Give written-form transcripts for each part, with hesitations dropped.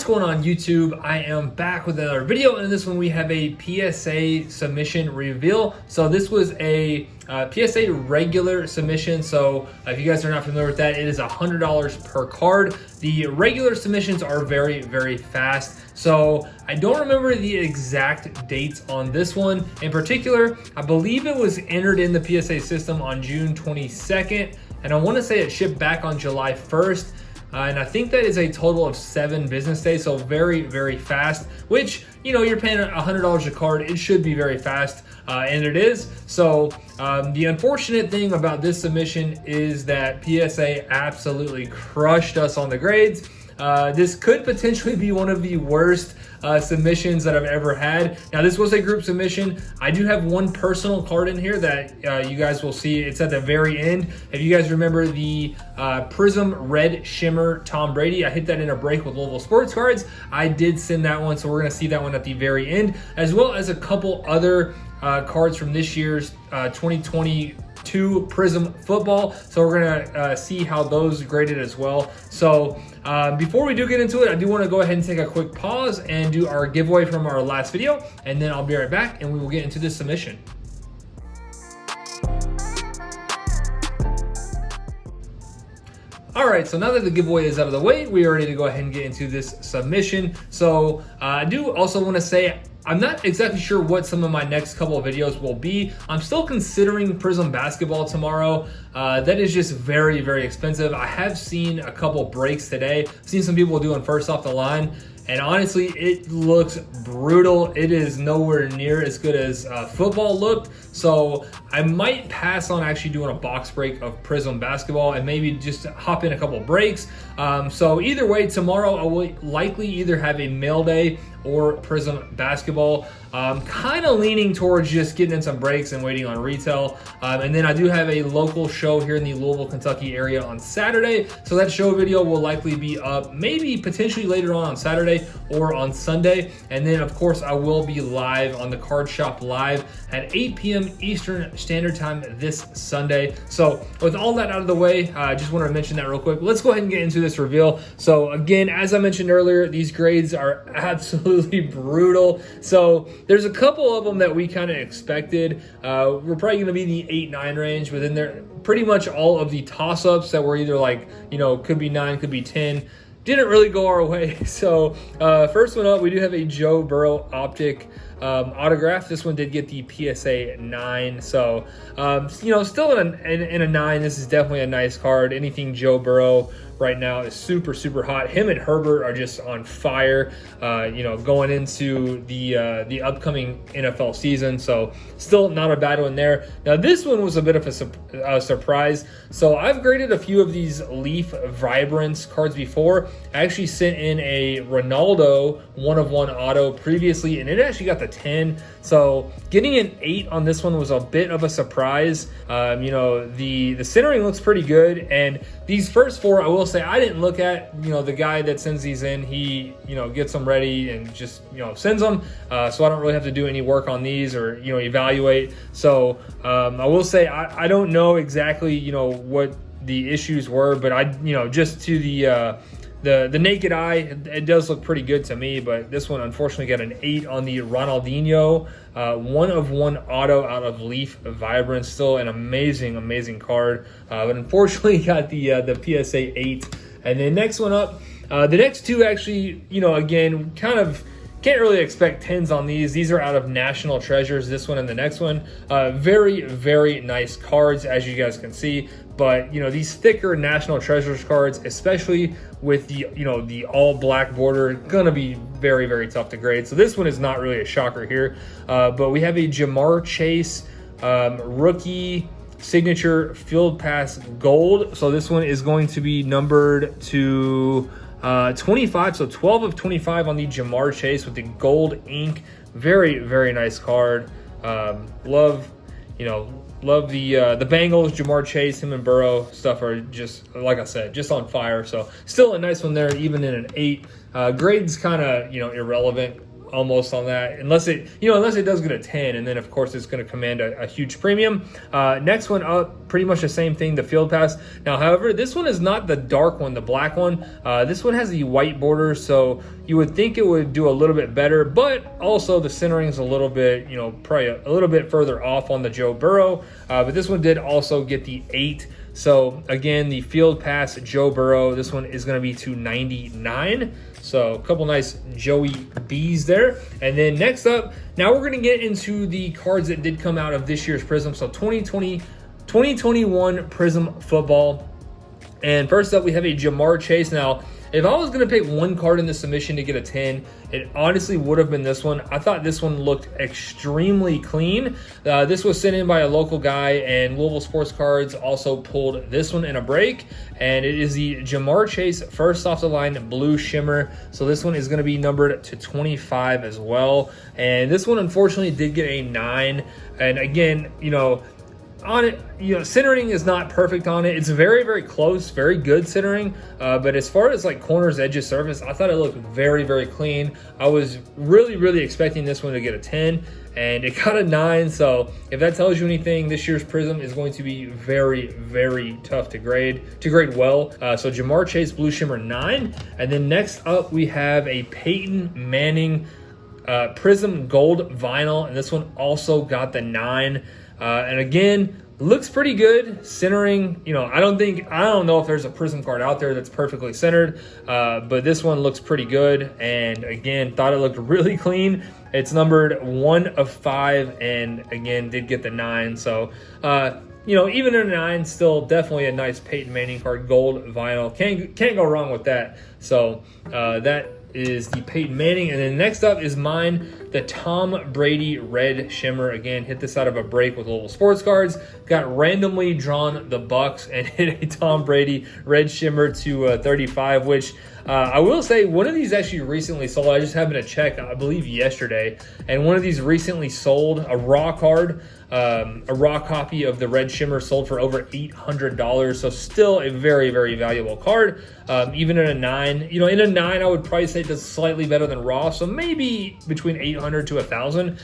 What's going on YouTube? I am back with another video, and in this one we have a PSA submission reveal. So this was a PSA regular submission. So if you guys are not familiar with that, it is $100 per card. The regular submissions are very, very fast. So I don't remember the exact dates on this one. In particular, I believe it was entered in the PSA system on June 22nd, and I want to say it shipped back on July 1st. And I think that is a total of 7 business days, so very, very fast, which, you know, you're paying $100 a card, it should be very fast, and it is. So the unfortunate thing about this submission is that PSA absolutely crushed us on the grades. This could potentially be one of the worst submissions that I've ever had. Now, this was a group submission. I do have one personal card in here that you guys will see. It's at the very end. If you guys remember the Prizm Red Shimmer Tom Brady, I hit that in a break with Louisville Sports Cards. I did send that one, so we're gonna see that one at the very end, as well as a couple other cards from this year's 2022 Prizm football. So we're gonna see how those graded as well. So before we do get into it, I do want to go ahead and take a quick pause and do our giveaway from our last video, and then I'll be right back and we will get into this submission. All right, so now that the giveaway is out of the way, we are ready to go ahead and get into this submission. So I do also want to say, I'm not exactly sure what some of my next couple of videos will be. I'm still considering Prizm basketball tomorrow. That is just very, very expensive. I have seen a couple breaks today. I've seen some people doing first off the line, and honestly, it looks brutal. It is nowhere near as good as football looked. So I might pass on actually doing a box break of Prizm basketball and maybe just hop in a couple breaks. So either way, tomorrow I will likely either have a mail day or Prizm basketball. Kind of leaning towards just getting in some breaks and waiting on retail. And then I do have a local show here in the Louisville, Kentucky area on Saturday. So that show video will likely be up maybe potentially later on Saturday or on Sunday. And then of course I will be live on the Card Shop Live at 8 p.m. Eastern Standard Time this Sunday. So with all that out of the way, I just wanted to mention that real quick. Let's go ahead and get into this reveal. So again, as I mentioned earlier, these grades are absolutely brutal. So there's a couple of them that we kind of expected. We're probably going to be the 8-9 range, but then there pretty much all of the toss-ups that were either like, you know, could be 9, could be 10, didn't really go our way. So first one up, we do have a Joe Burrow Optic autograph. This one did get the PSA 9. So, you know, still in a 9, this is definitely a nice card. Anything Joe Burrow right now is super, super hot. Him and Herbert are just on fire, you know, going into the upcoming NFL season. So still not a bad one there. Now, this one was a bit of a surprise. So I've graded a few of these Leaf Vibrance cards before. I actually sent in a Ronaldo 1/1 auto previously, and it actually got the 10. So getting an 8 on this one was a bit of a surprise. You know, the centering looks pretty good, and these first 4, I will say, I didn't look at. You know, the guy that sends these in, he, you know, gets them ready and just, you know, sends them. So I don't really have to do any work on these or, you know, evaluate. So I will say I don't know exactly, you know, what the issues were, but I, you know, just to the naked eye, it does look pretty good to me. But this one unfortunately got an 8 on the Ronaldinho 1/1 auto out of Leaf Vibrance. Still an amazing card, but unfortunately got the PSA 8. And then next one up, the next two actually, you know, again, kind of can't really expect 10s on these. These are out of National Treasures, this one and the next one. Very, very nice cards, as you guys can see. But, you know, these thicker National Treasures cards, especially with the, you know, the all black border, gonna be very, very tough to grade. So this one is not really a shocker here. But we have a Jamar Chase rookie signature field pass gold. So this one is going to be numbered to 25, so 12 of 25 on the Jamar Chase with the gold ink. Very, very nice card. Love the Bengals, Jamar Chase, him and Burrow stuff are just, like I said, just on fire. So still a nice one there, even in an 8. Grade's kind of, you know, irrelevant. almost on that, unless it does get a 10, and then of course it's going to command a huge premium. Next one up, pretty much the same thing, the Field Pass. Now, however, this one is not the dark one, the black one. This one has the white border, so you would think it would do a little bit better, but also the centering is a little bit, probably a little bit further off on the Joe Burrow. But this one did also get the 8. So again, the Field Pass Joe Burrow, this one is going to be $299. So a couple nice Joey B's there. And then next up, now we're going to get into the cards that did come out of this year's Prizm. So 2021 Prizm football. And first up, we have a Jamar Chase. Now, if I was going to pick one card in the submission to get a 10, it honestly would have been this one. I thought this one looked extremely clean. This was sent in by a local guy, and Louisville Sports Cards also pulled this one in a break. And it is the Jamar Chase first off the line blue shimmer. So this one is going to be numbered to 25 as well. And this one unfortunately did get a 9. And again, on it, centering is not perfect on it. It's very, very close, very good centering. But as far as like corners, edges, surface, I thought it looked very, very clean. I was really, really expecting this one to get a 10, and it got a 9. So if that tells you anything, this year's Prizm is going to be very, very tough to grade well. So Jamar Chase blue shimmer 9, and then next up we have a Peyton Manning Prizm gold vinyl, and this one also got the 9. And again, looks pretty good. Centering, I don't know if there's a Prizm card out there that's perfectly centered, but this one looks pretty good. And again, thought it looked really clean. It's numbered 1 of 5, and again, did get the 9. So, even in a 9, still definitely a nice Peyton Manning card, gold vinyl. Can't go wrong with that. So, that is the Peyton Manning. And then next up is mine, the Tom Brady red shimmer. Again, hit this out of a break with Louisville Sports Cards. Got randomly drawn the Bucks and hit a Tom Brady red shimmer to 35, which I will say one of these actually recently sold. I just happened to check, I believe yesterday, and one of these recently sold, a raw card, a raw copy of the red shimmer sold for over $800. So still a very, very valuable card. Even in a 9, in a 9, I would probably say it does slightly better than raw. So maybe between 800 to 1,000.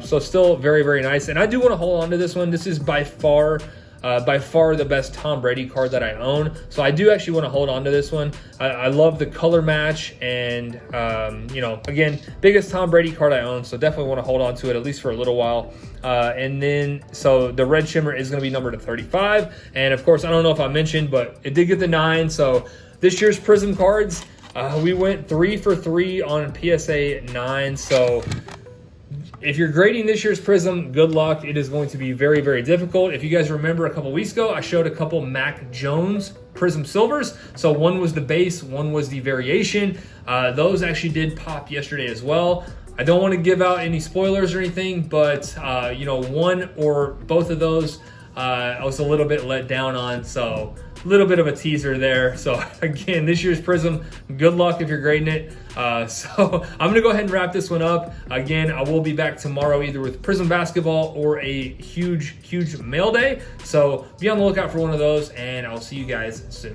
So still very, very nice. And I do want to hold on to this one. This is by far the best Tom Brady card that I own. So I do actually want to hold on to this one. I love the color match, and again, biggest Tom Brady card I own. So definitely want to hold on to it at least for a little while. And then, so the red shimmer is going to be numbered to 35. And of course, I don't know if I mentioned, but it did get the 9. So this year's Prizm cards, we went 3 for 3 on PSA 9. So if you're grading this year's Prizm, good luck. It is going to be very, very difficult. If you guys remember a couple weeks ago, I showed a couple Mac Jones Prizm Silvers. So one was the base, one was the variation. Those actually did pop yesterday as well. I don't want to give out any spoilers or anything, but one or both of those I was a little bit let down on. So a little bit of a teaser there. So again, this year's Prizm, good luck if you're grading it. So I'm gonna go ahead and wrap this one up. Again, I will be back tomorrow either with Prizm basketball or a huge mail day. So be on the lookout for one of those, and I'll see you guys soon.